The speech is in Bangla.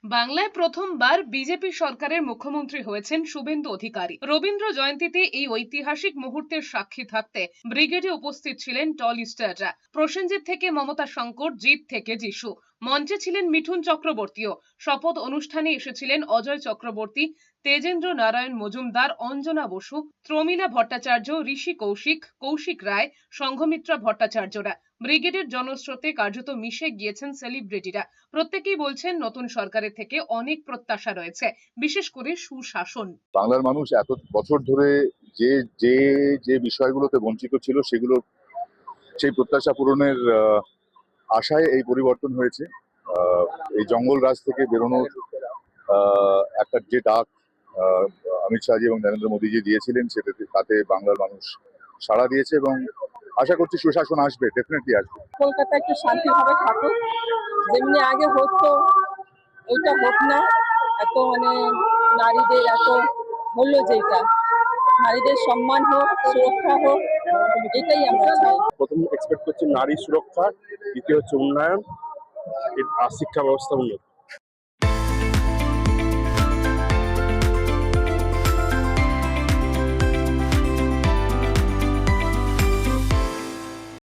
বাংলায় প্রথমবার বিজেপি সরকারের মুখ্যমন্ত্রী হয়েছেন শুভেন্দু অধিকারী। রবীন্দ্র জয়ন্তীতে এই ঐতিহাসিক মুহূর্তের সাক্ষী থাকতে ব্রিগেডে উপস্থিত ছিলেন টলি স্টাররা। প্রসেনজিৎ থেকে মমতা শঙ্কর, জিৎ থেকে যিশু। মঞ্চে ছিলেন মিঠুন চক্রবর্তীও। শপথ অনুষ্ঠানে এসেছিলেন অজয় চক্রবর্তী, তেজেন্দ্র নারায়ণ মজুমদার, অঞ্জনা বসু, ত্রমিলা ভট্টাচার্য, ঋষি কৌশিক, কৌশিক রায়, সংঘমিত্রা ভট্টাচার্যরা। ব্রিগেডের জনস্রোতে কার্যত মিশে গিয়েছেন সেলিব্রিটিরা। প্রত্যেকেই বলছেন নতুন সরকারের থেকে অনেক প্রত্যাশা রয়েছে, বিশেষ করে সুশাসন। বাংলার মানুষ এত বছর ধরে যে যে যে বিষয়গুলোতে বঞ্চিত ছিল সেগুলো সেই প্রত্যাশা পূরণের আশায় এই পরিবর্তন হয়েছে। এই জঙ্গল রাজ থেকে বেরোনোর একটা যে ডাক অমিত শাহজি এবং নরেন্দ্র মোদীজি দিয়েছিলেন, তাতে বাংলার মানুষ সাড়া দিয়েছে এবং আশা করছি সুশাসন আসবে, ডেফিনেটলি আসবে। কলকাতা একটু শান্তিভাবে থাকুক, যেমনি আগে হতো ওইটা হোক না। এত নারীদের এত হলো, যেটা নারীদের সম্মান হোক, সুরক্ষা হোক, এটাই আমরা চাই। প্রথম এক্সপেক্ট করছি নারী সুরক্ষা, দ্বিতীয় হচ্ছে উন্নয়ন আর শিক্ষা ব্যবস্থা উন্নত।